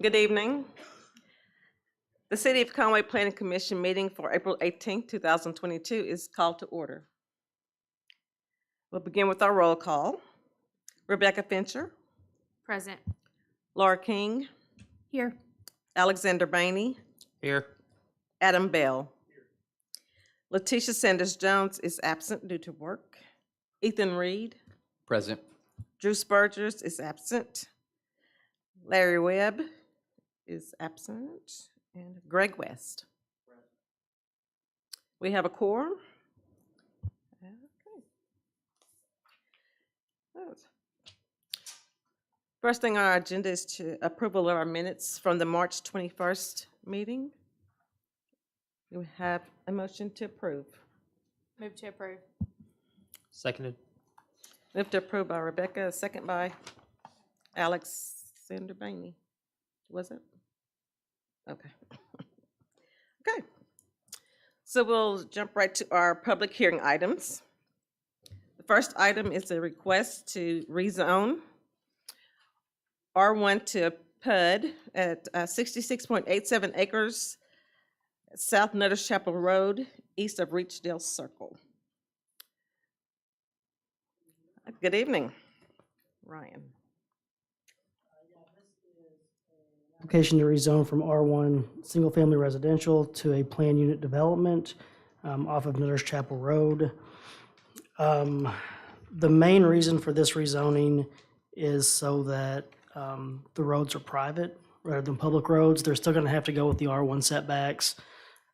Good evening. The City of Conway Planning Commission meeting for April 18, 2022 is called to order. We'll begin with our roll call. Rebecca Fincher, Present. Laura King, Here. Alexander Bain, Here. Adam Bell. Letitia Sanders Jones is absent due to work. Ethan Reed, Present. Drew Spurgers is absent. Larry Webb is absent, and Greg West. We have a quorum. Okay. First thing on our agenda is to approval of our minutes from the March 21st meeting. Do we have a motion to approve? Move to approve. Seconded. Move to approve by Rebecca, a second by Alexander Bain. Was it? Okay. Okay. So we'll jump right to our public hearing items. The first item is a request to rezone R1 to PUD at 66.87 acres South Nutters Chapel Road, east of Reachdale Circle. Good evening, Ryan. Application to rezone from R1 single-family residential to a planned unit development off of Nutters Chapel Road. The main reason for this rezoning is so that the roads are private rather than public roads. They're still going to have to go with the R1 setbacks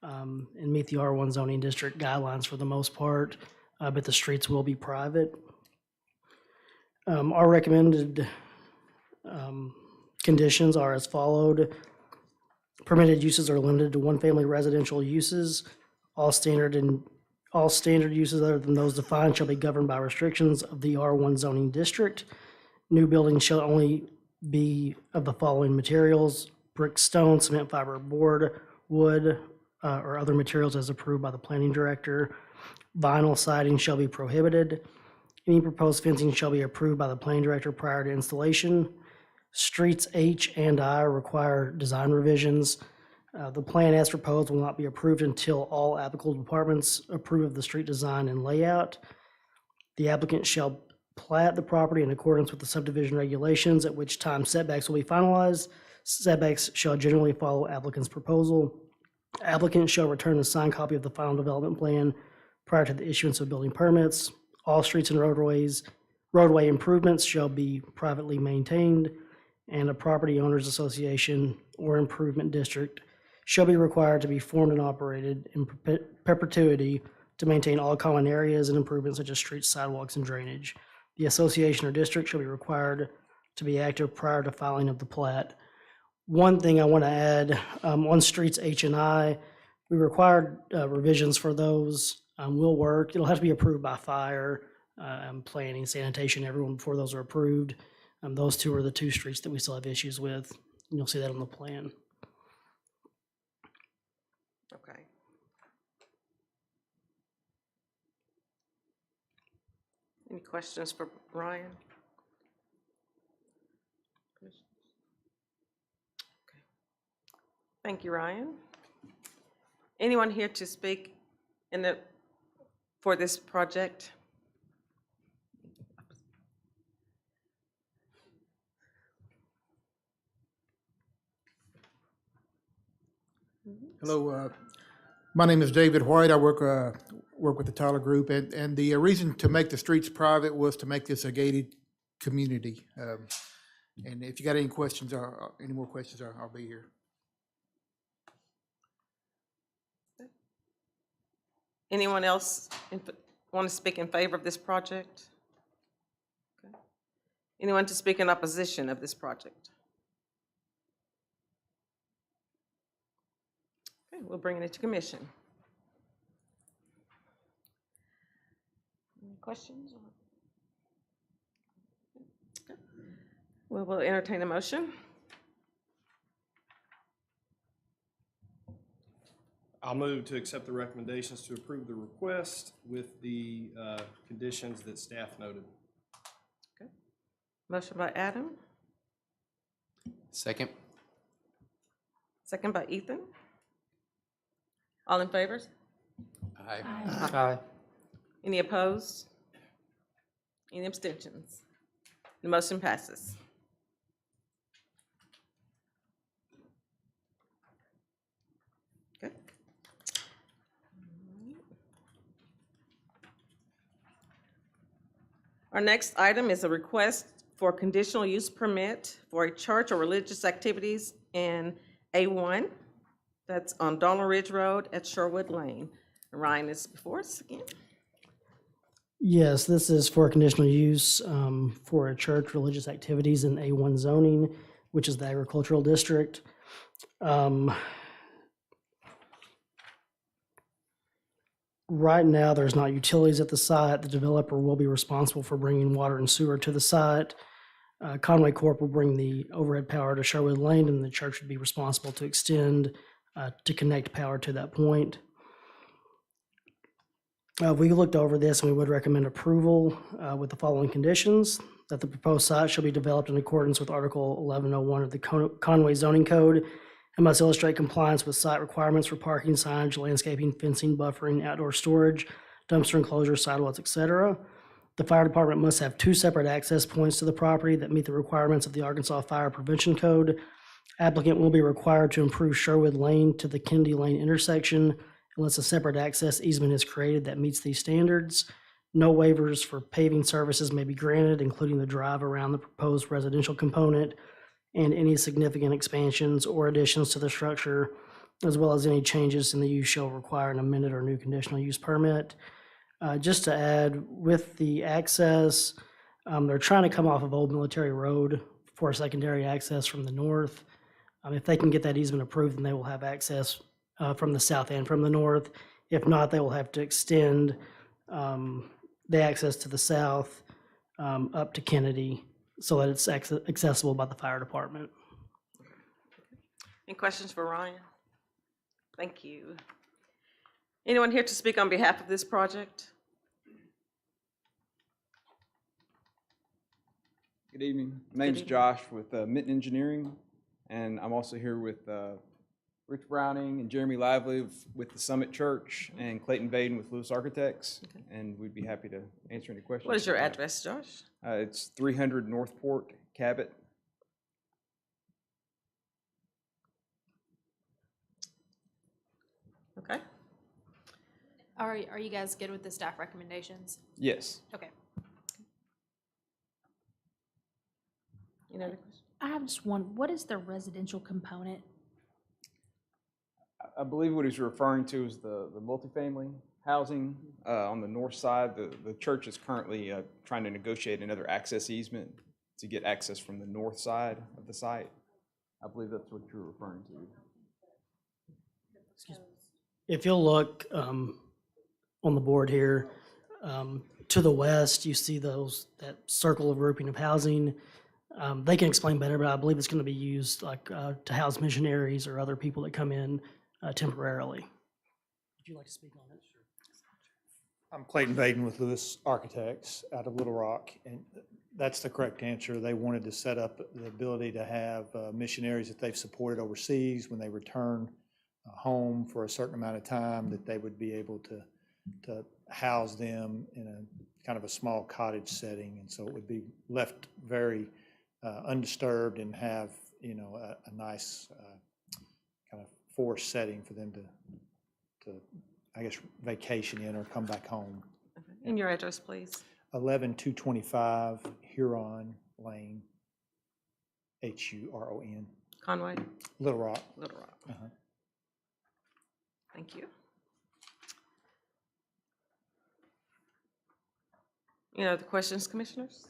and meet the R1 zoning district guidelines for the most part, but the streets will be private. Our recommended conditions are as followed. Permitted uses are limited to one-family residential uses. All standard uses other than those defined shall be governed by restrictions of the R1 zoning district. New buildings shall only be of the following materials: brick, stone, cement, fiber, board, wood, or other materials as approved by the planning director. Vinyl siding shall be prohibited. Any proposed fencing shall be approved by the planning director prior to installation. Streets H and I require design revisions. The plan as proposed will not be approved until all applicable departments approve of the street design and layout. The applicant shall plat the property in accordance with the subdivision regulations, at which time setbacks will be finalized. Setbacks shall generally follow applicant's proposal. Applicant shall return a signed copy of the final development plan prior to the issuance of building permits. All streets and roadway improvements shall be privately maintained, and a property owners association or improvement district shall be required to be formed and operated in perpetuity to maintain all common areas and improvements such as streets, sidewalks, and drainage. The association or district shall be required to be active prior to filing of the plat. One thing I want to add, on streets H and I, we required revisions for those. Will work. It'll have to be approved by fire, planning, sanitation, everyone before those are approved. Those two are the two streets that we still have issues with. And you'll see that on the plan. Okay. Any questions for Ryan? Okay. Thank you, Ryan. Anyone here to speak for this project? Hello, my name is David White. I work with the Tyler Group, and the reason to make the streets private was to make this a gated community. And if you got any questions or any more questions, I'll be here. Anyone else want to speak in favor of this project? Okay. Anyone to speak in opposition of this project? Okay, we'll bring it into commission. Any questions? Okay. We will entertain a motion. I'll move to accept the recommendations to approve the request with the conditions that staff noted. Okay. Motion by Adam, Second. Second by Ethan. All in favor? Aye. Aye. Any opposed? Any abstentions? The motion passes. Okay. Our next item is a request for conditional use permit for a church or religious activities in A1. That's on Donald Ridge Road at Sherwood Lane. Ryan is before us again. Yes, this is for conditional use for a church religious activities in A1 zoning, which is the agricultural district. Right now, there's not utilities at the site. The developer will be responsible for bringing water and sewer to the site. Conway Corp will bring the overhead power to Sherwood Lane, and the church would be responsible to extend to connect power to that point. We looked over this and we would recommend approval with the following conditions: that the proposed site shall be developed in accordance with Article 1101 of the Conway zoning code and must illustrate compliance with site requirements for parking, signage, landscaping, fencing, buffering, outdoor storage, dumpster enclosure, sidewalks, etc. The fire department must have 2 separate access points to the property that meet the requirements of the Arkansas Fire Prevention Code. Applicant will be required to improve Sherwood Lane to the Kennedy Lane intersection unless a separate access easement is created that meets these standards. No waivers for paving services may be granted, including the drive around the proposed residential component and any significant expansions or additions to the structure, as well as any changes in the use shall require an amended or new conditional use permit. Just to add, with the access, they're trying to come off of Old Military Road for secondary access from the north. If they can get that easement approved, then they will have access from the south and from the north. If not, they will have to extend the access to the south up to Kennedy so that it's accessible by the fire department. Any questions for Ryan? Thank you. Anyone here to speak on behalf of this project? Good evening. My name's evening. Josh with Mitten Engineering, and I'm also here with Rich Browning and Jeremy Lively with the Summit Church and Clayton Bain with Lewis Architects, and we'd be happy to answer any questions. What is your you have. address, Josh? It's 300 Northport, Cabot. Okay. Are you guys good with the staff recommendations? Yes. Okay. Any other questions? I have just one. What is the residential component? I believe what he's referring to is the multifamily housing on the north side. The church is currently trying to negotiate another access easement to get access from the north side of the site. I believe that's what you're referring to. If you'll look on the board here, to the west, you see that circle of grouping of housing. They can explain better, but I believe it's going to be used like to house missionaries or other people that come in temporarily. Would you like to speak on it? Sure. I'm Clayton Baden with Lewis Architects out of Little Rock, and that's the correct answer. They wanted to set up the ability to have missionaries that they've supported overseas when they return home for a certain amount of time, that they would be able to house them in a kind of a small cottage setting, and so it would be left very undisturbed and have a nice kind of forced setting for them to I guess vacation in or come back home. And your address, please. 11225 Huron Lane, Huron, Conway, Little Rock. Little Rock. Uh-huh. Thank you. Any other questions, commissioners?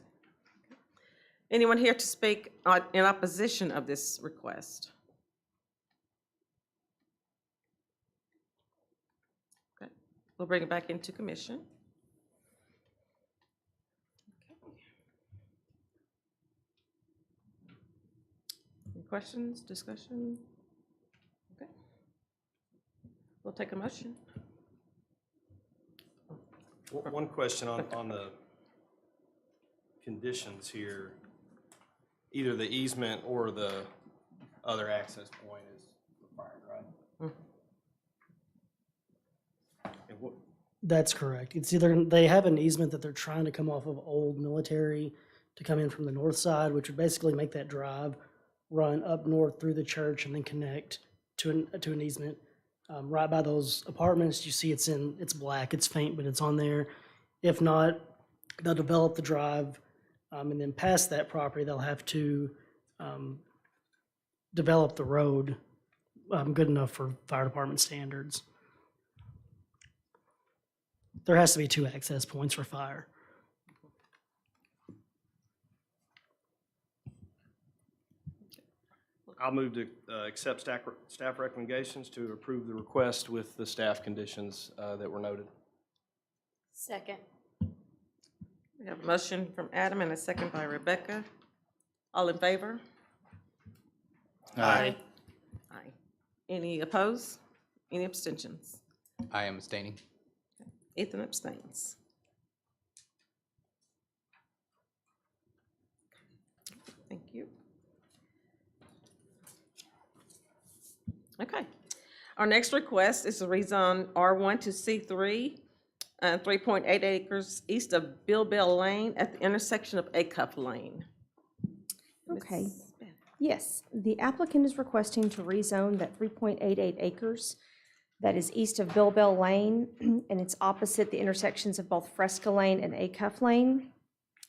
Anyone here to speak in opposition of this request? Okay, we'll bring it back into commission. Okay. Any questions, discussion? Okay. We'll take a motion. One question on the conditions here. Either the easement or the other access point is required, right? And what, That's correct. It's either, they have an easement that they're trying to come off of Old Military to come in from the north side, which would basically make that drive run up north through the church and then connect to an easement. Right by those apartments, you see it's black, it's faint, but it's on there. If not, they'll develop the drive, and then past that property, they'll have to develop the road good enough for fire department standards. There has to be 2 access points for fire. I'll move to accept staff recommendations to approve the request with the staff conditions that were noted. Second. We have a motion from Adam and a second by Rebecca. All in favor? Aye. Aye. Any opposed? Any abstentions? I am abstaining. Ethan abstains. Thank you. Okay. Our next request is to rezone R1 to C3, 3.8 acres east of Bill Bell Lane at the intersection of Acuff Lane. Okay. Ms. Beth. Yes, the applicant is requesting to rezone that 3.88 acres that is east of Bill Bell Lane, and it's opposite the intersections of both Fresca Lane and Acuff Lane.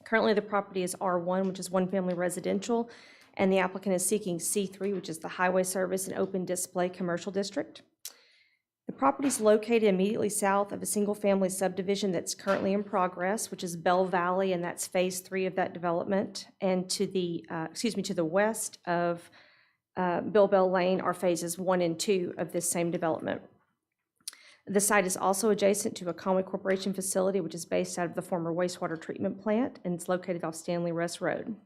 Currently, the property is R1, which is one-family residential, and the applicant is seeking C3, which is the Highway Service and Open Display Commercial District. The property is located immediately south of a single-family subdivision that's currently in progress, which is Bell Valley, and that's Phase 3 of that development. And to the, to the west of Bill Bell Lane are Phases 1 and 2 of this same development. The site is also adjacent to a Conway Corporation facility, which is based out of the former wastewater treatment plant, and it's located off Stanley Rest Road.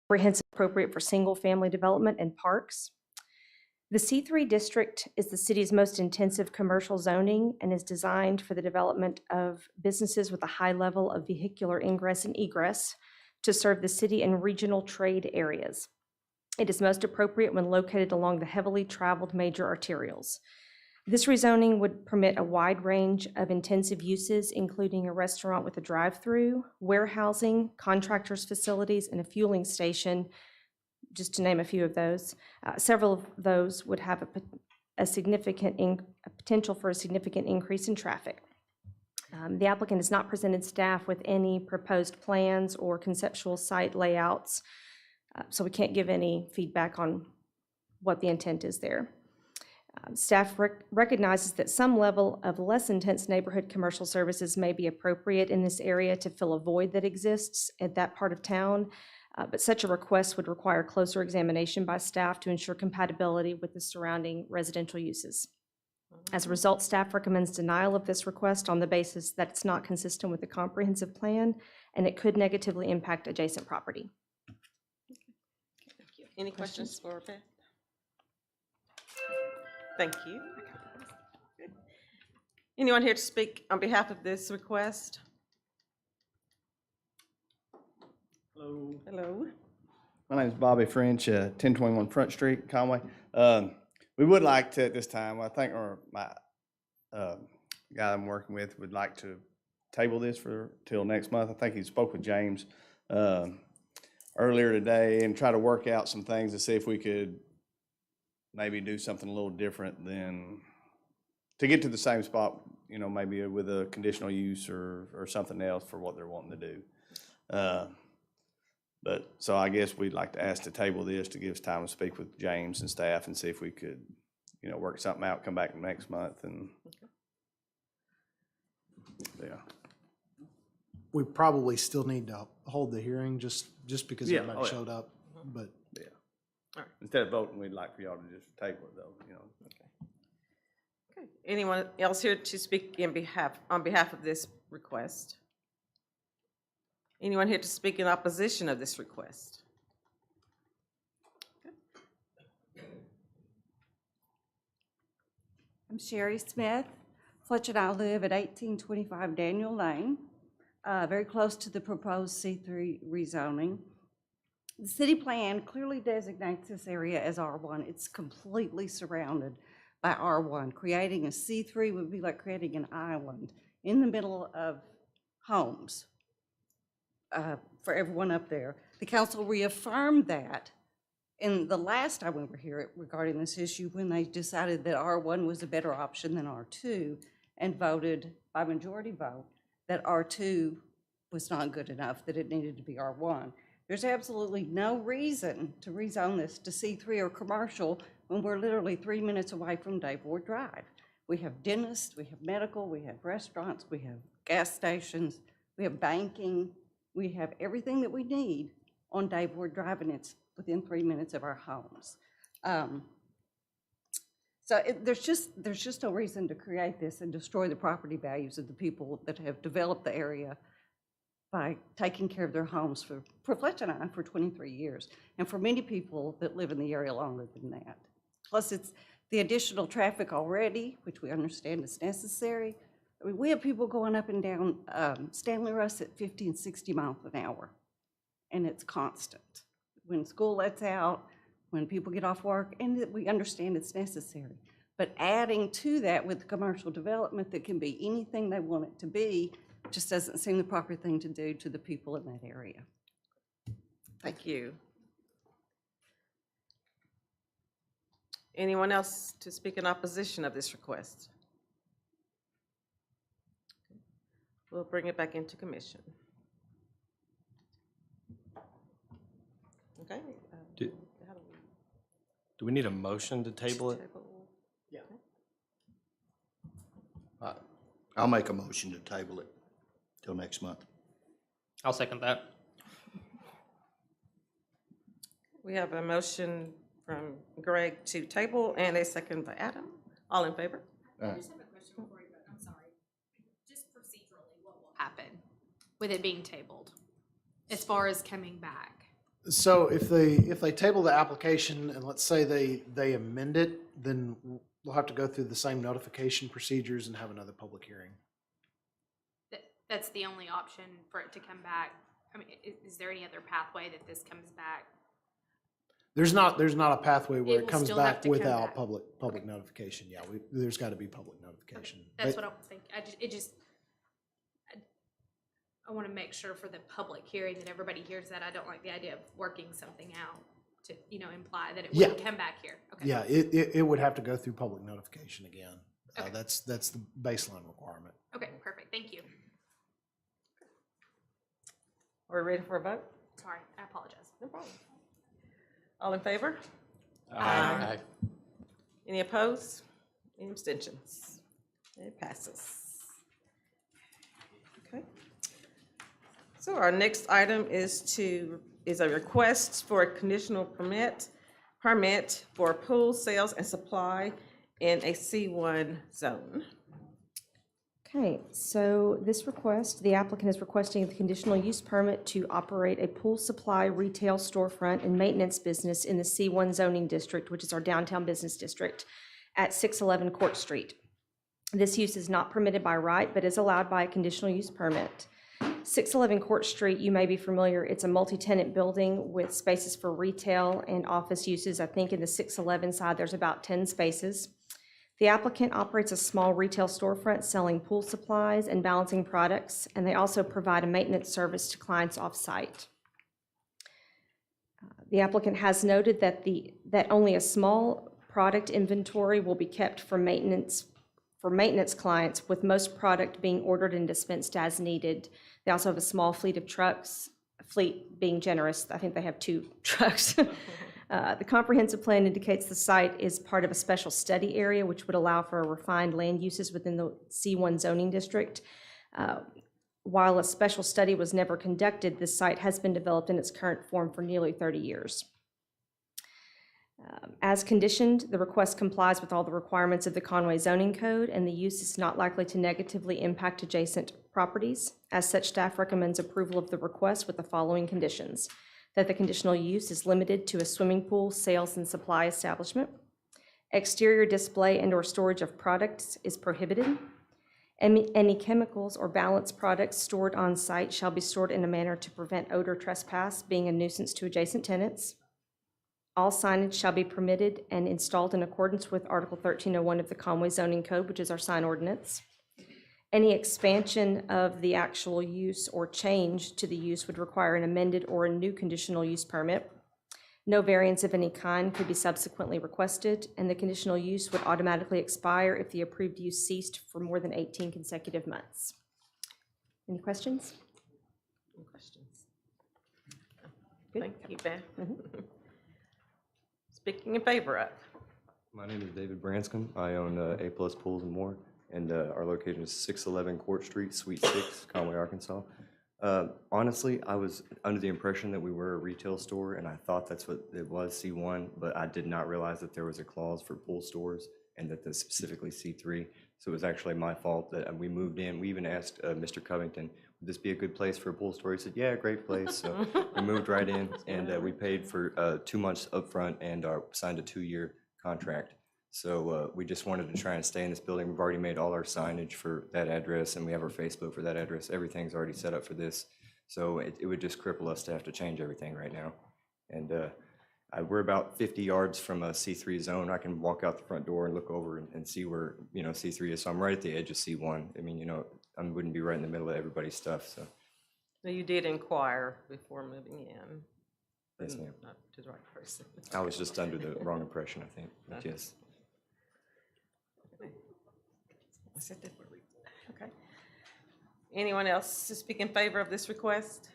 Comprehensive, appropriate for single-family development and parks. The C3 district is the city's most intensive commercial zoning and is designed for the development of businesses with a high level of vehicular ingress and egress to serve the city and regional trade areas. It is most appropriate when located along the heavily traveled major arterials. This rezoning would permit a wide range of intensive uses, including a restaurant with a drive-through, warehousing, contractors' facilities, and a fueling station, just to name a few of those. Several of those would have a potential for a significant increase in traffic. The applicant has not presented staff with any proposed plans or conceptual site layouts, so we can't give any feedback on what the intent is there. Staff recognizes that some level of less intense neighborhood commercial services may be appropriate in this area to fill a void that exists at that part of town, but such a request would require closer examination by staff to ensure compatibility with the surrounding residential uses. As a result, staff recommends denial of this request on the basis that it's not consistent with the comprehensive plan and it could negatively impact adjacent property. Any questions for Beth? Thank you. Anyone here to speak on behalf of this request? Hello. Hello. My name is Bobby French, 1021 Front Street, Conway. We would like to, at this time, I think, or my guy I'm working with would like to table this till next month. I think he spoke with James earlier today and try to work out some things to see if we could maybe do something a little different than, to get to the same spot, you know, maybe with a conditional use or something else for what they're wanting to do. But, so I guess we'd like to ask to table this to give us time to speak with James and staff and see if we could, you know, work something out, come back next month and, yeah. We probably still need to hold the hearing just because Yeah, everybody oh, yeah. showed up, but. Yeah. All right. Instead of voting, we'd like for y'all to just table it though, you know. Okay. Anyone else here to speak on behalf of this request? Anyone here to speak in opposition of this request? I'm Sherry Smith. Fletcher and I live at 1825 Daniel Lane, very close to the proposed C3 rezoning. The city plan clearly designates this area as R1. It's completely surrounded by R1. Creating a C3 would be like creating an island in the middle of homes for everyone up there. The council reaffirmed that in the last time we were here regarding this issue when they decided that R1 was a better option than R2 and voted by majority vote that R2 was not good enough, that it needed to be R1. There's absolutely no reason to rezone this to C3 or commercial when we're literally 3 minutes away from Dave Ward Drive. We have dentists, we have medical, we have restaurants, we have gas stations, we have banking, we have everything that we need on Dave Ward Drive, and it's within 3 minutes of our homes. There's just no reason to create this and destroy the property values of the people that have developed the area by taking care of their homes for Fletch and I for 23 years, and for many people that live in the area longer than that. Plus, it's the additional traffic already, which we understand is necessary. I mean, we have people going up and down Stanley Russ at 50 and 60 miles an hour, and it's constant. When school lets out, when people get off work, and we understand it's necessary. But adding to that with commercial development that can be anything they want it to be just doesn't seem the proper thing to do to the people in that area. Thank you. Anyone else to speak in opposition of this request? We'll bring it back into commission. Okay. How Do we need a motion to table it? Yeah. I'll make a motion to table it till next month. I'll second that. We have a motion from Greg to table and a second by Adam. All in favor? I just have a question before you vote. I'm sorry. Just procedurally, what will happen with it being tabled as far as coming back? So if they table the application and let's say they amend it, then we'll have to go through the same notification procedures and have another public hearing. That's the only option for it to come back? I mean, is there any other pathway that this comes back? There's not a pathway where It it will comes still have back to come without back. public notification. Yeah, there's got to be public notification. That's But- what I'm thinking. I want to make sure for the public hearing that everybody hears that. I don't like the idea of working something out to, imply that it Yeah. wouldn't come back here. Okay. Yeah, it would have to go through public notification again. Okay. That's the baseline requirement. Okay, perfect. Thank you. Are we ready for a vote? Sorry, I apologize. No problem. All in favor? Aye. Any opposed? Any abstentions? It passes. Okay. So our next item is a request for a conditional permit for pool sales and supply in a C1 zone. Okay, so this request, the applicant is requesting the conditional use permit to operate a pool supply, retail storefront, and maintenance business in the C1 zoning district, which is our downtown business district, at 611 Court Street. This use is not permitted by right, but is allowed by a conditional use permit. 611 Court Street, you may be familiar, it's a multi-tenant building with spaces for retail and office uses. I think in the 611 side, there's about 10 spaces. The applicant operates a small retail storefront selling pool supplies and balancing products, and they also provide a maintenance service to clients off-site. The applicant has noted that only a small product inventory will be kept for maintenance clients, with most product being ordered and dispensed as needed. They also have a small fleet of trucks, fleet being generous, I think they have 2 trucks. The comprehensive plan indicates the site is part of a special study area, which would allow for refined land uses within the C1 zoning district. While a special study was never conducted, this site has been developed in its current form for nearly 30 years. As conditioned, the request complies with all the requirements of the Conway zoning code, and the use is not likely to negatively impact adjacent properties. As such, staff recommends approval of the request with the following conditions: that the conditional use is limited to a swimming pool, sales, and supply establishment. Exterior display and/or storage of products is prohibited. Any chemicals or balanced products stored on site shall be stored in a manner to prevent odor trespass, being a nuisance to adjacent tenants. All signage shall be permitted and installed in accordance with Article 1301 of the Conway zoning code, which is our sign ordinance. Any expansion of the actual use or change to the use would require an amended or a new conditional use permit. No variance of any kind could be subsequently requested, and the conditional use would automatically expire if the approved use ceased for more than 18 consecutive months. Any questions? Any questions? Thank you, Ben. Speaking in favor of. My name is David Branscombe. I own A Plus Pools and More, and our location is 611 Court Street, Suite 6, Conway, Arkansas. Honestly, I was under the impression that we were a retail store, and I thought that's what it was, C1, but I did not realize that there was a clause for pool stores and that that's specifically C3. So it was actually my fault that we moved in. We even asked Mr. Covington, would this be a good place for a pool store? He said, yeah, great place. So we moved right in, and we paid for 2 months upfront and signed a 2-year contract. So we just wanted to try and stay in this building. We've already made all our signage for that address, and we have our Facebook for that address. Everything's already set up for this. So it would just cripple us to have to change everything right now. And we're about 50 yards from a C3 zone. I can walk out the front door and look over and see where, C3 is. So I'm right at the edge of C1. I mean, I wouldn't be right in the middle of everybody's stuff, so. So you did inquire before moving in? Yes, ma'am. Not to the right person. I was just under the wrong impression, I think, but yes. Okay. Anyone else to speak in favor of this request?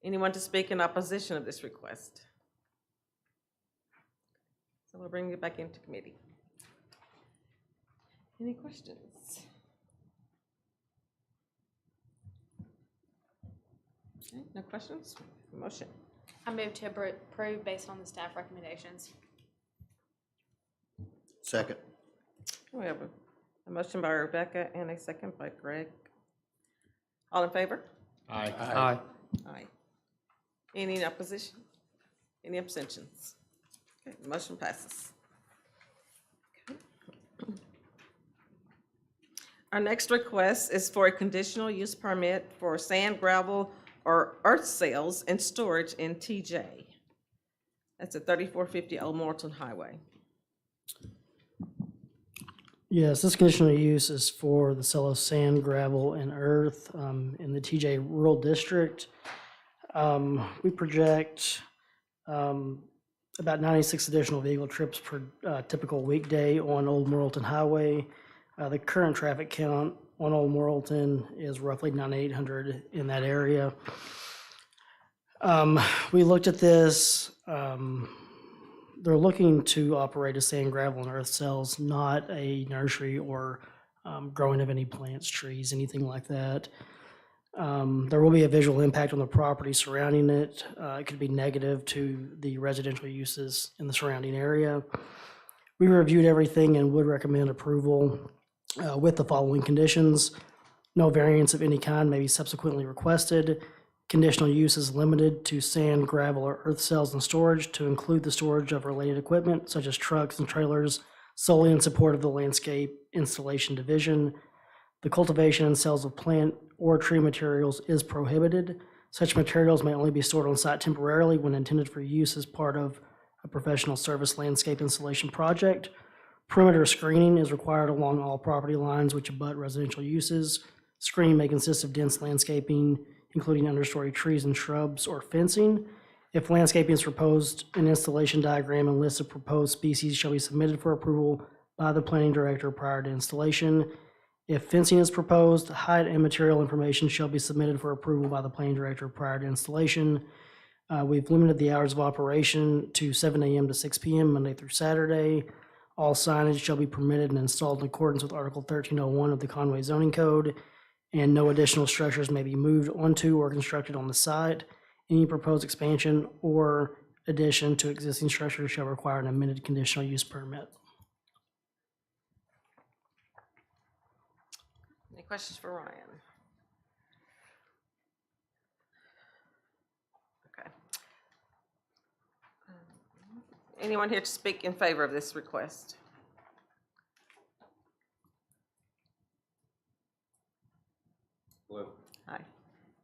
Anyone to speak in opposition of this request? So we'll bring it back into committee. Any questions? Okay, no questions? Motion. I move to approve based on the staff recommendations. Second. We have a motion by Rebecca and a second by Greg. All in favor? Aye. Aye. Any opposition? Any abstentions? Okay, the motion passes. Okay. Our next request is for a conditional use permit for sand, gravel, or earth sales and storage in TJ. That's at 3450 Old Morton Highway. Yes, this conditional use is for the sale of sand, gravel, and earth in the TJ Rural District. We project about 96 additional vehicle trips per typical weekday on Old Morrilton Highway. The current traffic count on Old Morrilton is roughly 9,800 in that area. We looked at this. They're looking to operate a sand, gravel, and earth sales, not a nursery or growing of any plants, trees, anything like that. There will be a visual impact on the property surrounding it. It could be negative to the residential uses in the surrounding area. We reviewed everything and would recommend approval with the following conditions. No variance of any kind may be subsequently requested. Conditional use is limited to sand, gravel, or earth sales and storage to include the storage of related equipment such as trucks and trailers solely in support of the landscape installation division. The cultivation and sales of plant or tree materials is prohibited. Such materials may only be stored on site temporarily when intended for use as part of a professional service landscape installation project. Perimeter screening is required along all property lines which abut residential uses. Screening may consist of dense landscaping, including understory trees and shrubs or fencing. If landscaping is proposed, an installation diagram and list of proposed species shall be submitted for approval by the planning director prior to installation. If fencing is proposed, height and material information shall be submitted for approval by the planning director prior to installation. We've limited the hours of operation to 7 a.m. to 6 p.m. Monday through Saturday. All signage shall be permitted and installed in accordance with Article 1301 of the Conway zoning code, and no additional structures may be moved onto or constructed on the site. Any proposed expansion or addition to existing structures shall require an amended conditional use permit. Any questions for Ryan? Okay. Anyone here to speak in favor of this request?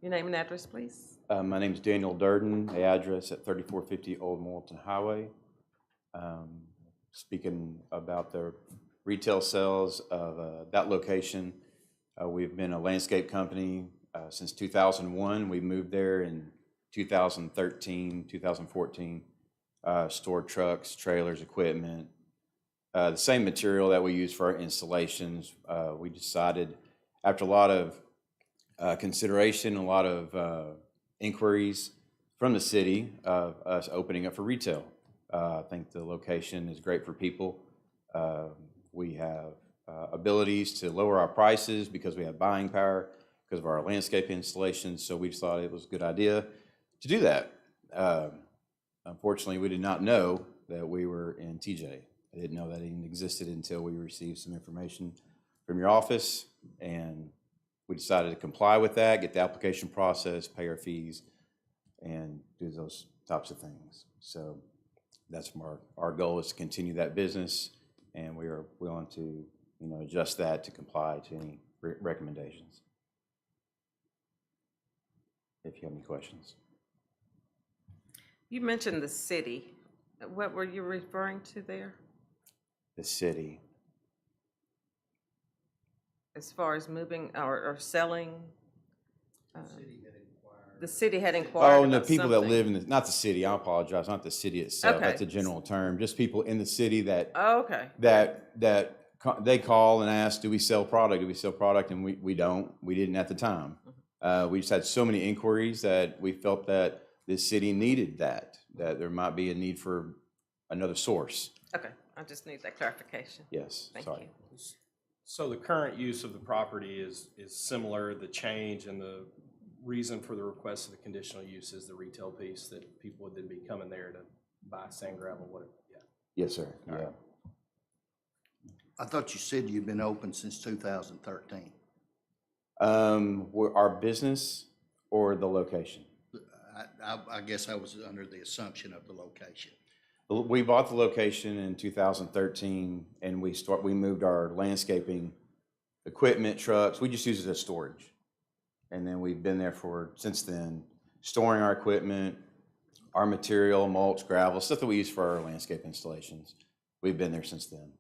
Your name and address, please. My name's Daniel Durden, the address at 3450 Old Morrilton Highway. Speaking about the retail sales of that location, we've been a landscape company since 2001. We moved there in 2013, 2014, stored trucks, trailers, equipment, the same material that we use for our installations. We decided, after a lot of consideration, a lot of inquiries from the city of us opening up for retail. I think the location is great for people. We have abilities to lower our prices because we have buying power because of our landscape installations, so we just thought it was a good idea to do that. Unfortunately, we did not know that we were in TJ. I didn't know that even existed until we received some information from your office, and we decided to comply with that, get the application process, pay our fees, and do those types of things. So that's our goal is to continue that business, and we are willing to, adjust that to comply to any recommendations. If you have any questions. You mentioned the city. What were you referring to there? The city. As far as moving or selling? The city had inquired Oh, and the about people that something. live in not the city, I apologize, not the city itself. Okay. That's a general term. Just people in the city that Oh, okay. they call and ask, do we sell product? Do we sell product? And we don't. We didn't at the time. We just had so many inquiries that we felt that this city needed that there might be a need for another source. Okay, I just need that clarification. Yes, Thank sorry. you. So the current use of the property is similar. The change and the reason for the request of the conditional use is the retail piece that people would then be coming there to buy sand, gravel, whatever. Yeah. Yes, sir. All Yeah. right. I thought you said you'd been open since 2013. Our business or the location? I guess I was under the assumption of the location. We bought the location in 2013, and we moved our landscaping equipment, trucks. We just use it as storage, and then we've been there since then, storing our equipment, our material, mulch, gravel, stuff that we use for our landscape installations. We've been there since then.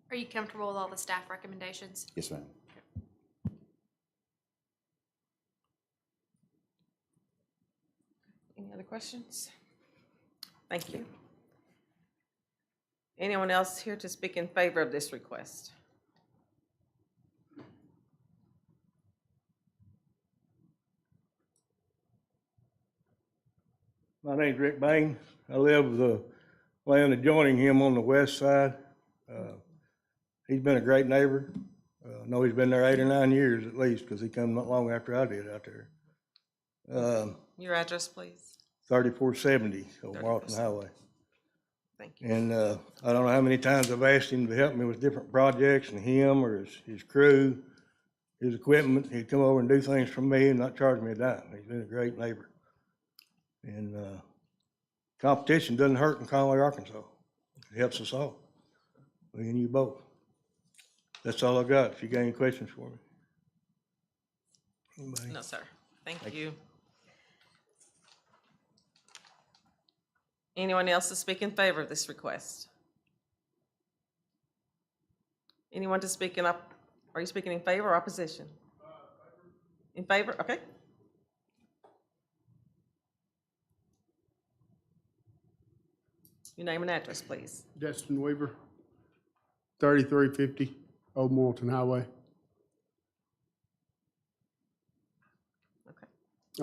Are you comfortable with all the staff recommendations? Yes, ma'am. Any other questions? Thank you. Anyone else here to speak in favor of this request? My name's Rick Bain. I live with the land adjoining him on the west side. He's been a great neighbor. I know he's been there 8 or 9 years at least, because he come not long after I did out there. Your address, please. 3470 Old Morrilton Highway. Thank you. And I don't know how many times I've asked him to help me with different projects, and him or his crew, his equipment. He'd come over and do things for me and not charge me a dime. He's been a great neighbor. And competition doesn't hurt in Conway, Arkansas. It helps us all, me and you both. That's all I got. If you got any questions for me. Anybody? No, sir. Thank you. Anyone else to speak in favor of this request? Anyone to speak in up? Are you speaking in favor or opposition? In favor, okay. Your name and address, please. Destin Weaver, 3350 Old Morrilton Highway. Okay.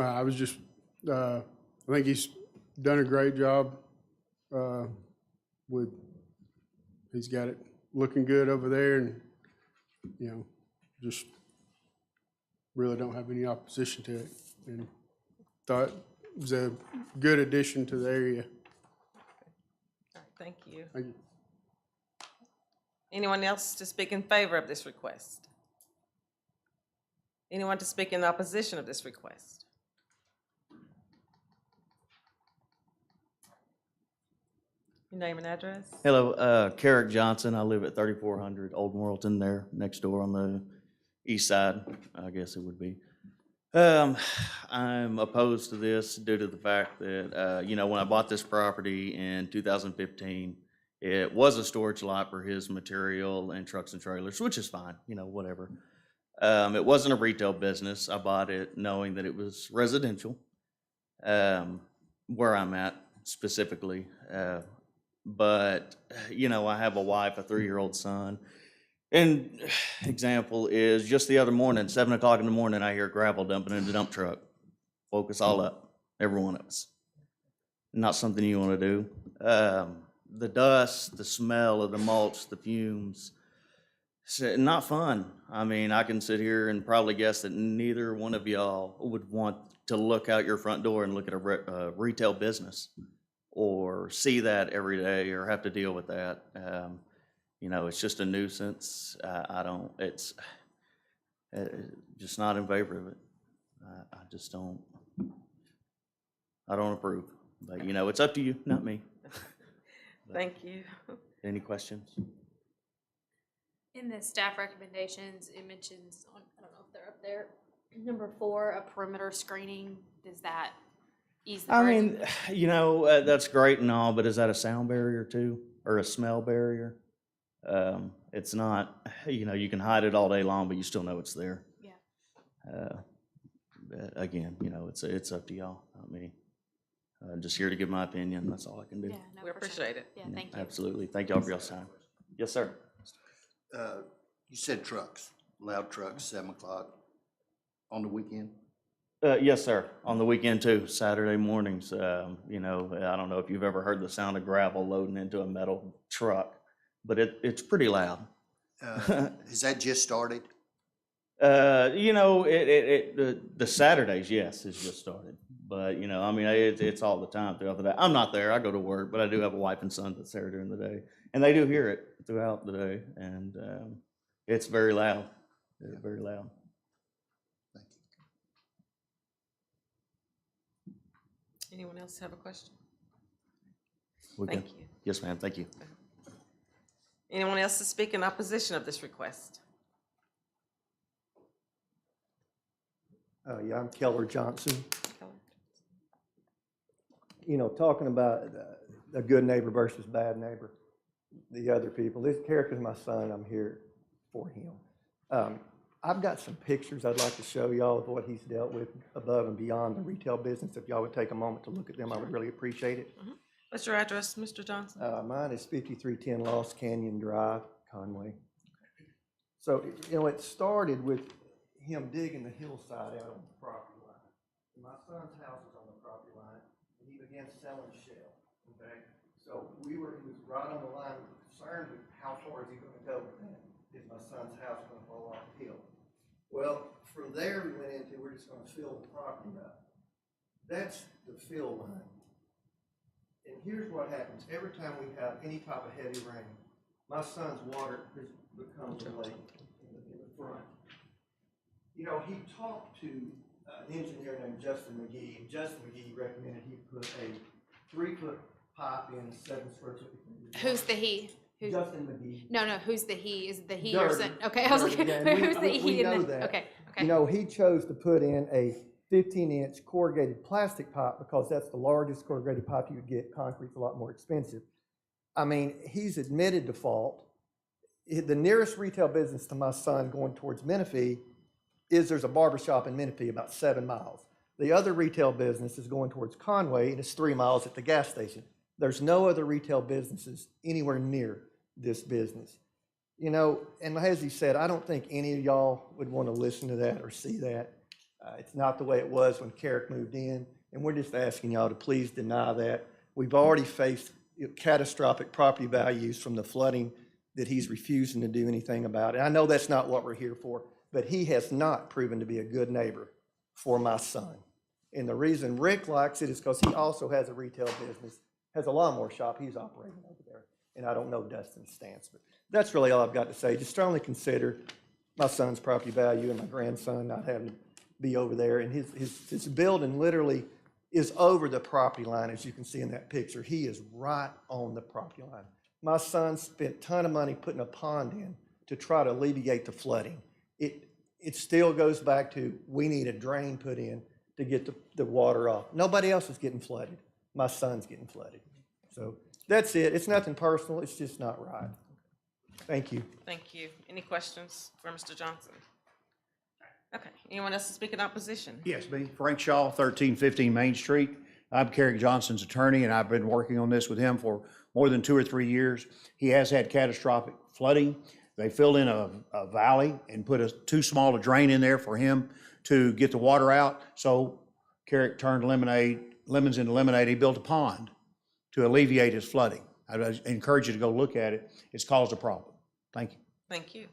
I was just, I think he's done a great job he's got it looking good over there, and, just really don't have any opposition to it. And thought it was a good addition to the area. All right, thank you. Thank you. Anyone else to speak in favor of this request? Anyone to speak in opposition of this request? Your name and address? Hello, Carrick Johnson. I live at 3400 Old Morrilton there, next door on the east side, I guess it would be. I'm opposed to this due to the fact that, when I bought this property in 2015, it was a storage lot for his material and trucks and trailers, which is fine, whatever. It wasn't a retail business. I bought it knowing that it was residential, where I'm at specifically. But, I have a wife, a 3-year-old son. And example is just the other morning, 7 o'clock in the morning, I hear gravel dumping in the dump truck. Woke us all up, every one of us. Not something you want to do. The dust, the smell of the mulch, the fumes, not fun. I mean, I can sit here and probably guess that neither one of y'all would want to look out your front door and look at a retail business or see that every day or have to deal with that. It's just a nuisance. It's just not in favor of it. I don't approve. But, it's up to you, not me. Thank you. Any questions? In the staff recommendations, it mentions, I don't know if they're up there, number 4, a perimeter screening. Does that ease the burden? That's great and all, but is that a sound barrier too? Or a smell barrier? It's not, you can hide it all day long, but you still know it's there. Yeah. Again, it's up to y'all, not me. Just here to give my opinion. That's all I can do. Yeah, no, We for sure. appreciate it. Yeah, thank you. Absolutely. Thank y'all for y'all's time. Yes, sir. You said trucks, loud trucks, 7 o'clock on the weekend? Yes, sir. On the weekend too, Saturday mornings. I don't know if you've ever heard the sound of gravel loading into a metal truck, but it's pretty loud. Has that just started? The Saturdays, yes, it's just started. But, it's all the time throughout the day. I'm not there. I go to work, but I do have a wife and son that's there during the day. And they do hear it throughout the day. And it's very loud. It's very loud. Thank you. Anyone else have a question? We Thank good? you. Yes, ma'am. Thank you. Anyone else to speak in opposition of this request? Yeah, I'm Keller Johnson. Keller? Talking about a good neighbor versus bad neighbor, the other people. This character's my son. I'm here for him. I've got some pictures I'd like to show y'all of what he's dealt with above and beyond the retail business. If y'all would take a moment to look at them, I would really appreciate it. Mm-hmm. What's your address, Mr. Johnson? Mine is 5310 Lost Canyon Drive, Conway. So, it started with him digging the hillside out on the property line. My son's house is on the property line, and he began selling shell, okay? So he was right on the line, concerned with how far is he gonna go with that? Is my son's house gonna fall off the hill? Well, from there we went into, we're just gonna fill the property up. That's the fill line. And here's what happens, every time we have any type of heavy rain, my son's water becomes a lake in the front. He talked to an engineer named Justin McGee, and Justin McGee recommended he put a 3-foot pipe in 7 square foot. Who's the he? Justin McGee. No, who's the he? Is it the he Dirty. or son? Okay, I was like, Dirty, yeah, who's the he? we and know the, that. Okay. He chose to put in a 15-inch corrugated plastic pipe because that's the largest corrugated pipe you would get. Concrete's a lot more expensive. He's admitted to fault. The nearest retail business to my son going towards Menifee there's a barbershop in Menifee about 7 miles. The other retail business is going towards Conway, and it's 3 miles at the gas station. There's no other retail businesses anywhere near this business. And as he said, I don't think any of y'all would want to listen to that or see that. It's not the way it was when Carrick moved in, and we're just asking y'all to please deny that. We've already faced catastrophic property values from the flooding that he's refusing to do anything about it. I know that's not what we're here for, but he has not proven to be a good neighbor for my son. And the reason Rick likes it is because he also has a retail business, has a lawnmower shop he's operating over there. And I don't know Dustin's stance, but that's really all I've got to say. Just strongly consider my son's property value and my grandson not having to be over there. And his building literally is over the property line, as you can see in that picture. He is right on the property line. My son spent a ton of money putting a pond in to try to alleviate the flooding. it still goes back to, we need a drain put in to get the water off. Nobody else is getting flooded. My son's getting flooded. So that's it. It's nothing personal. It's just not right. Thank you. Thank you. Any questions for Mr. Johnson? Okay, anyone else to speak in opposition? Yes, me, Frank Shaw, 1315 Main Street. I'm Carrick Johnson's attorney, and I've been working on this with him for more than 2 or 3 years. He has had catastrophic flooding. They filled in a valley and put too small a drain in there for him to get the water out. So Carrick turned lemons into lemonade. He built a pond to alleviate his flooding. I encourage you to go look at it. It's caused a problem. Thank you. Thank you.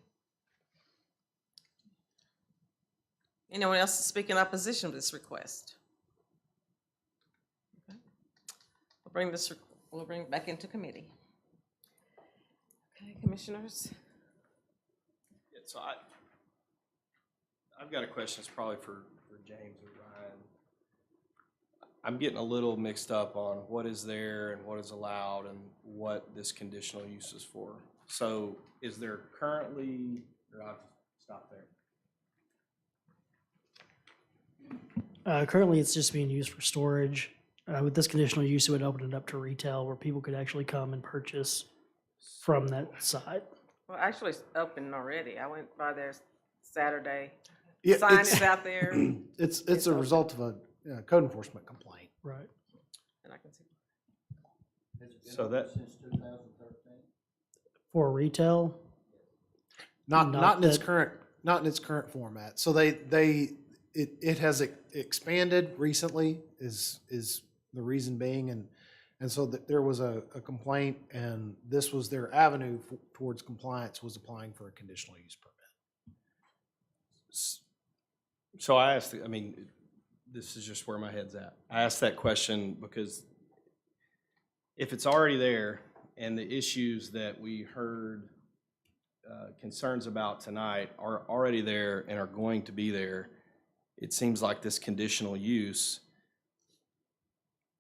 Anyone else to speak in opposition to this request? Okay. We'll bring it back into committee. Okay, commissioners. Yeah, so I've got a question. It's probably for James or Ryan. I'm getting a little mixed up on what is there and what is allowed and what this conditional use is for. So is there currently, or I'll stop there. Currently, it's just being used for storage. With this conditional use, it would open it up to retail where people could actually come and purchase from that site. Well, actually, it's open already. I went by there Saturday. Yeah, Sign is out there. It's a result of a code enforcement complaint. Right. And I can see. So that, For retail? Not in its current format. So it has expanded recently is the reason being, and so there was a complaint, and this was their avenue towards compliance, was applying for a conditional use permit. so I asked, this is just where my head's at. I asked that question because if it's already there and the issues that we heard concerns about tonight are already there and are going to be there, it seems like this conditional use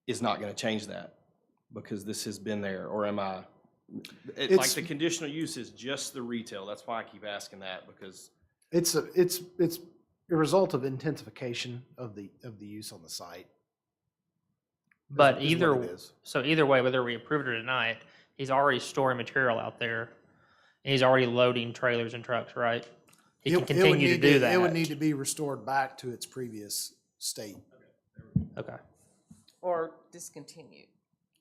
is not going to change that because this has been there, or am I? Like the conditional use is just the retail. That's why I keep asking that, because It's a result of intensification of the use on the site. But is what it is. either way, whether we approve it or deny it, he's already storing material out there. And he's already loading trailers and trucks, right? He can continue to do that. It would need to be restored back to its previous state. Okay. Or discontinued.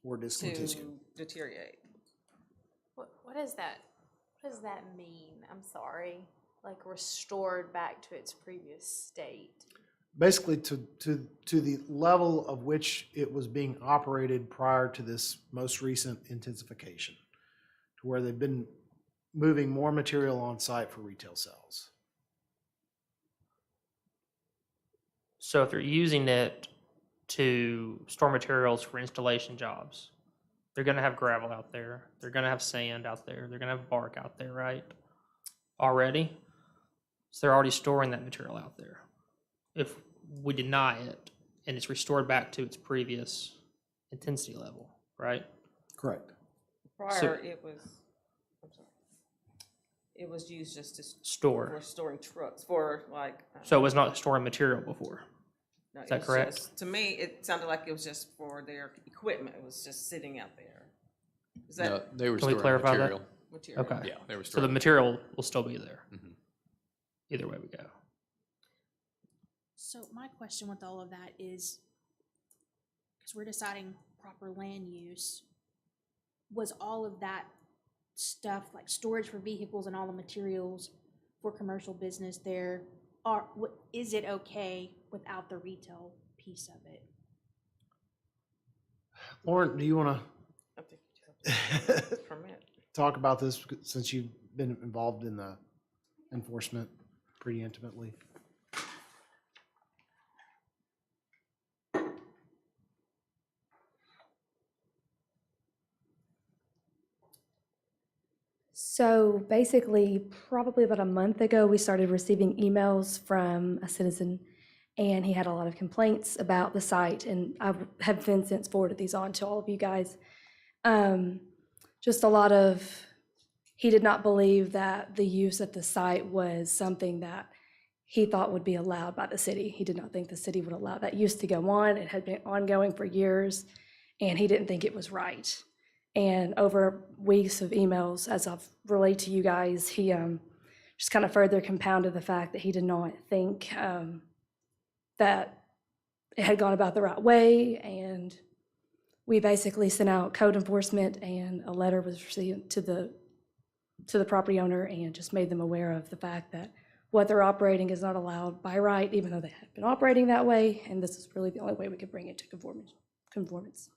Or discontinued. To deteriorate. What does that mean? I'm sorry. Like restored back to its previous state. Basically to the level of which it was being operated prior to this most recent intensification, to where they've been moving more material on site for retail sales. So if they're using it to store materials for installation jobs, they're going to have gravel out there. They're going to have sand out there. They're going to have bark out there, right? Already. So they're already storing that material out there. If we deny it and it's restored back to its previous intensity level, right? Correct. Prior, it was used just to Store. for storing trucks, for like. So it was not storing material before. No, Is it that was correct? just- to me, it sounded like it was just for their equipment. It was just sitting out there. Is that? No, they were Can we storing clarify that? material. Material. Okay. Yeah, they were So the storing material will still be there. Mhm. Either way we go. So my question with all of that is, because we're deciding proper land use, was all of that stuff, like storage for vehicles and all the materials for commercial business there, is it okay without the retail piece of it? Lauren, do you want I think you have to permit. to talk about this since you've been involved in the enforcement pretty intimately? So basically, probably about a month ago, we started receiving emails from a citizen, and he had a lot of complaints about the site, and I have been since forwarded these on to all of you guys. Just a lot of, he did not believe that the use at the site was something that he thought would be allowed by the city. He did not think the city would allow that use to go on. It had been ongoing for years, and he didn't think it was right. And over weeks of emails, as I've relayed to you guys, he just kind of further compounded the fact that he did not think that it had gone about the right way. And we basically sent out code enforcement, and a letter was received to the property owner and just made them aware of the fact that what they're operating is not allowed by right, even though they had been operating that way. And this is really the only way we could bring it to conformance.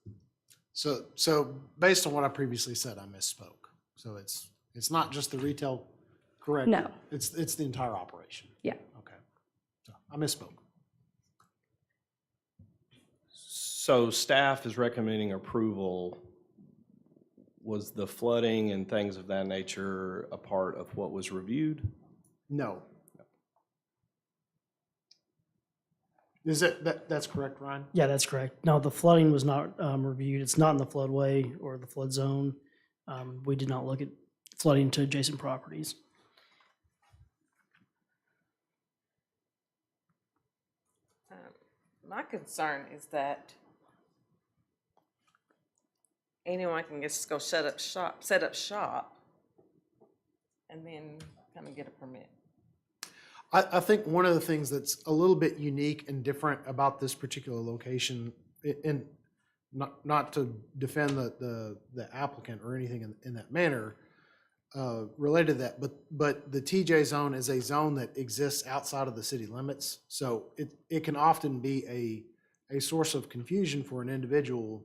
So based on what I previously said, I misspoke. So it's not just the retail, correct? No. It's the entire operation. Yeah. Okay. So I misspoke. So staff is recommending approval. Was the flooding and things of that nature a part of what was reviewed? No. Is that's correct, Ryan? Yeah, that's correct. No, the flooding was not reviewed. It's not in the floodway or the flood zone. We did not look at flooding to adjacent properties. My concern is that anyone can just go set up shop, and then come and get a permit. I think one of the things that's a little bit unique and different about this particular location, and not to defend the applicant or anything in that manner related to that, but the TJ zone is a zone that exists outside of the city limits, so it can often be a source of confusion for an individual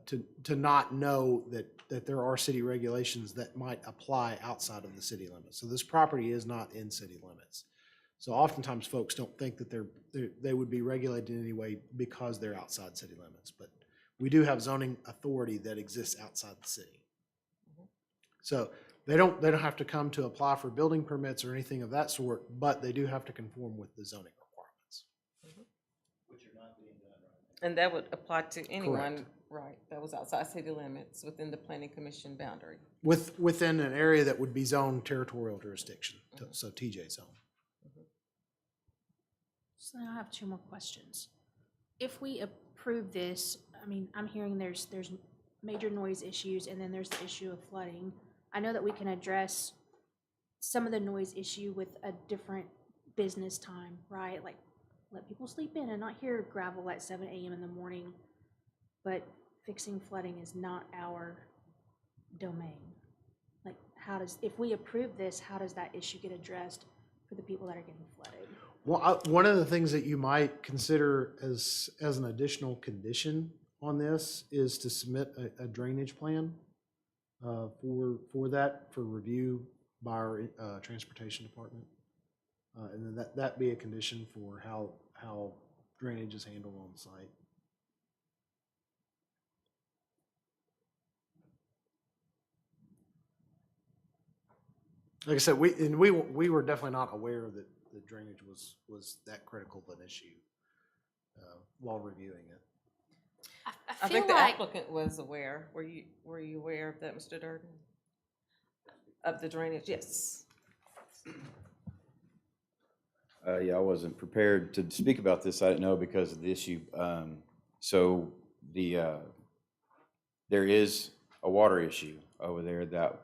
to not know that there are city regulations that might apply outside of the city limits. So this property is not in city limits. So oftentimes folks don't think that they would be regulated in any way because they're outside city limits. But we do have zoning authority that exists outside the city. So they don't have to come to apply for building permits or anything of that sort, but they do have to conform with the zoning requirements. And that would apply to anyone, Correct. right, that was outside city limits within the planning commission boundary. Within an area that would be zoned territorial jurisdiction, so TJ zone. So now I have two more questions. If we approve this, I mean, I'm hearing there's major noise issues, and then there's the issue of flooding. I know that we can address some of the noise issue with a different business time, right? Like, let people sleep in and not hear gravel at 7 a.m. in the morning. But fixing flooding is not our domain. Like, if we approve this, how does that issue get addressed for the people that are getting flooded? Well, one of the things that you might consider as an additional condition on this is to submit a drainage plan for review by our transportation department, and then that be a condition for how drainage is handled on site. Like I said, we were definitely not aware that the drainage was that critical of an issue while reviewing it. I think the applicant was aware. Were you aware of that, Mr. Durden? Of the drainage, yes. Yeah, I wasn't prepared to speak about this. I didn't know because of the issue. So there is a water issue over there that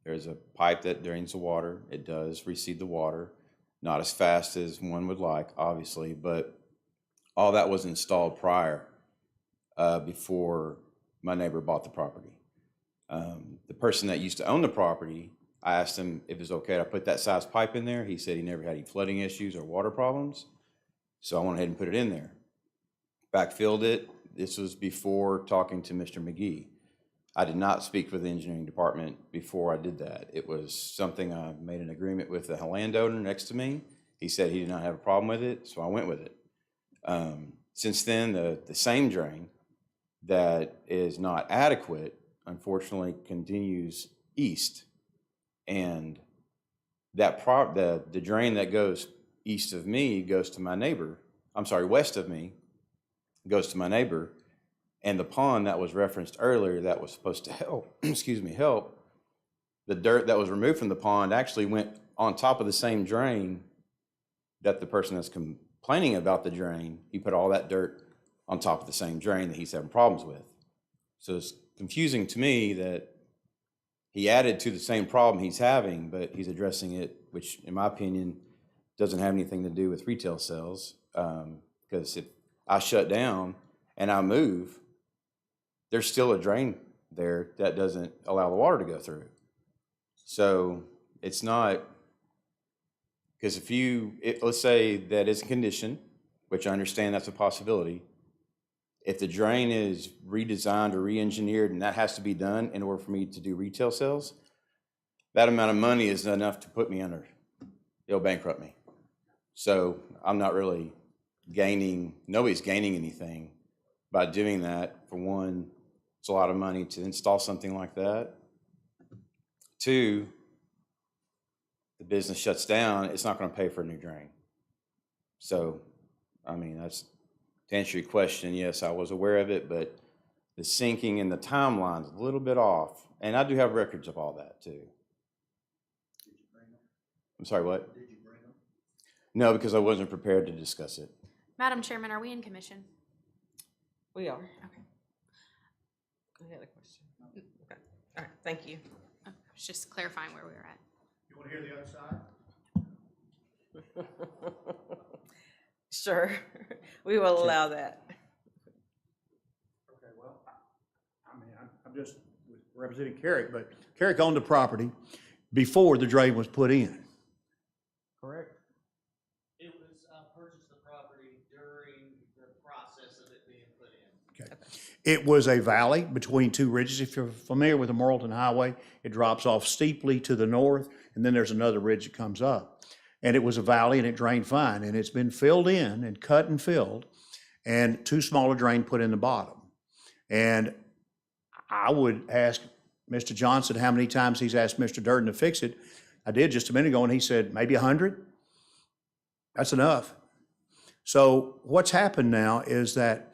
there's a pipe that drains the water. It does receive the water, not as fast as one would like, obviously, but all that was installed prior, before my neighbor bought the property. The person that used to own the property, I asked him if it was okay to put that size pipe in there. He said he never had any flooding issues or water problems. So I went ahead and put it in there. Backfilled it. This was before talking to Mr. McGee. I did not speak with the engineering department before I did that. It was something I made an agreement with the landowner next to me. He said he did not have a problem with it, so I went with it. Since then, the same drain that is not adequate, unfortunately, continues east. And that the drain that goes east of me goes to my neighbor. I'm sorry, west of me goes to my neighbor. And the pond that was referenced earlier that was supposed to help, help, the dirt that was removed from the pond actually went on top of the same drain that the person that's complaining about the drain, he put all that dirt on top of the same drain that he's having problems with. So it's confusing to me that he added to the same problem he's having, but he's addressing it, which in my opinion, doesn't have anything to do with retail sales. Because if I shut down and I move, there's still a drain there that doesn't allow the water to go through. So it's not, because let's say that it's a condition, which I understand that's a possibility. If the drain is redesigned or re-engineered and that has to be done in order for me to do retail sales, that amount of money is enough to put me under. It'll bankrupt me. So I'm not really nobody's gaining anything by doing that. For one, it's a lot of money to install something like that. Two, the business shuts down, it's not going to pay for a new drain. So, I mean, that's to answer your question. Yes, I was aware of it, but the syncing and the timeline's a little bit off. And I do have records of all that too. I'm sorry, what? Did you bring them? No, because I wasn't prepared to discuss it. Madam Chairman, are we in commission? We are. Okay. I had a question. Okay. All right, thank you. I was just clarifying where we were at. You want to hear the other side? Sure, we will allow that. Okay, well, I mean, I'm just representing Carrick, but Carrick owned the property before the drain was put in. Correct? It was, purchased the property during the process of it being put in. Okay. It was a valley between two ridges. If you're familiar with the Morrilton Highway, it drops off steeply to the north, and then there's another ridge that comes up. And it was a valley, and it drained fine, and it's been filled in and cut and filled, and two smaller drains put in the bottom. And I would ask Mr. Johnson how many times he's asked Mr. Durden to fix it. I did just a minute ago, and he said maybe 100. That's enough. So what's happened now is that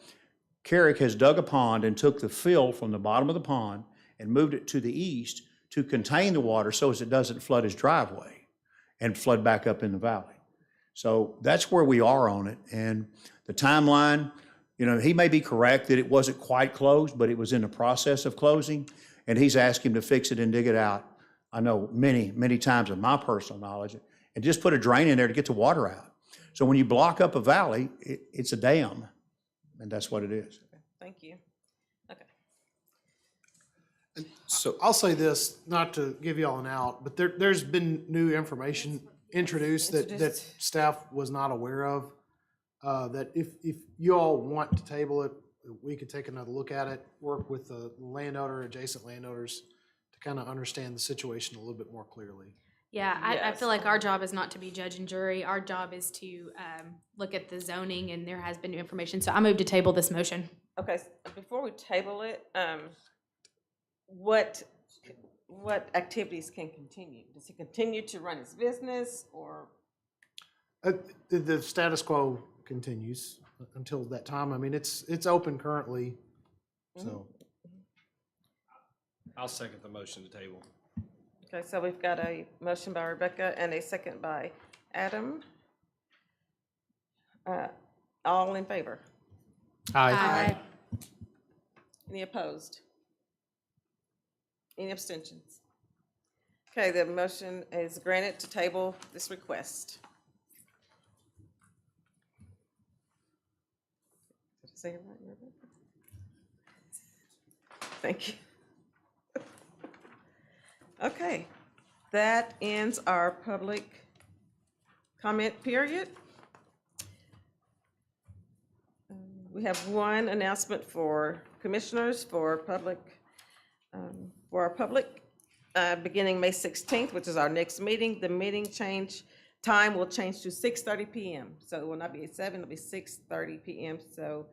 Carrick has dug a pond and took the fill from the bottom of the pond and moved it to the east to contain the water so as it doesn't flood his driveway and flood back up in the valley. So that's where we are on it. And the timeline, you know, he may be correct that it wasn't quite closed, but it was in the process of closing. And he's asked him to fix it and dig it out. I know many, many times in my personal knowledge, and just put a drain in there to get the water out. So when you block up a valley, it's a dam, and that's what it is. Thank you. Okay. So I'll say this, not to give you all an out, but there's been new information introduced that staff was not aware of. That if you all want to table it, we could take another look at it, work with the landowner, adjacent landowners to kind of understand the situation a little bit more clearly. Yeah, I feel like our job is not to be judge and jury. Our job is to look at the zoning, and there has been new information. So I move to table this motion. Okay, before we table it, what activities can continue? Does he continue to run his business, or? The status quo continues until that time. I mean, it's open currently, so. I'll second the motion to table. Okay, so we've got a motion by Rebecca and a second by Adam. All in favor? Aye. Any opposed? Any abstentions? Okay, the motion is granted to table this request. Did I say it right, Rebecca? Thank you. Okay, that ends our public comment period. We have one announcement for commissioners for our public, beginning May 16th, which is our next meeting. The meeting time will change to 6:30 p.m. So it will not be at 7, it'll be 6:30 p.m. So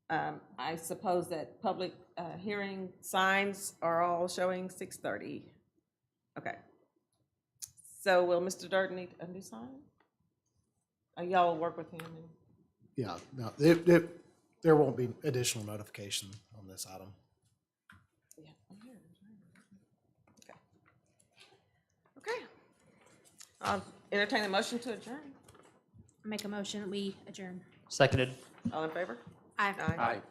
I suppose that public hearing signs are all showing 6:30. Okay. So will Mr. Durden need a new sign? Y'all will work with him? Yeah, no, there won't be additional notification on this item. Yeah. Okay. I'll entertain a motion to adjourn. Make a motion, we adjourn. Seconded. All in favor? Aye. Aye.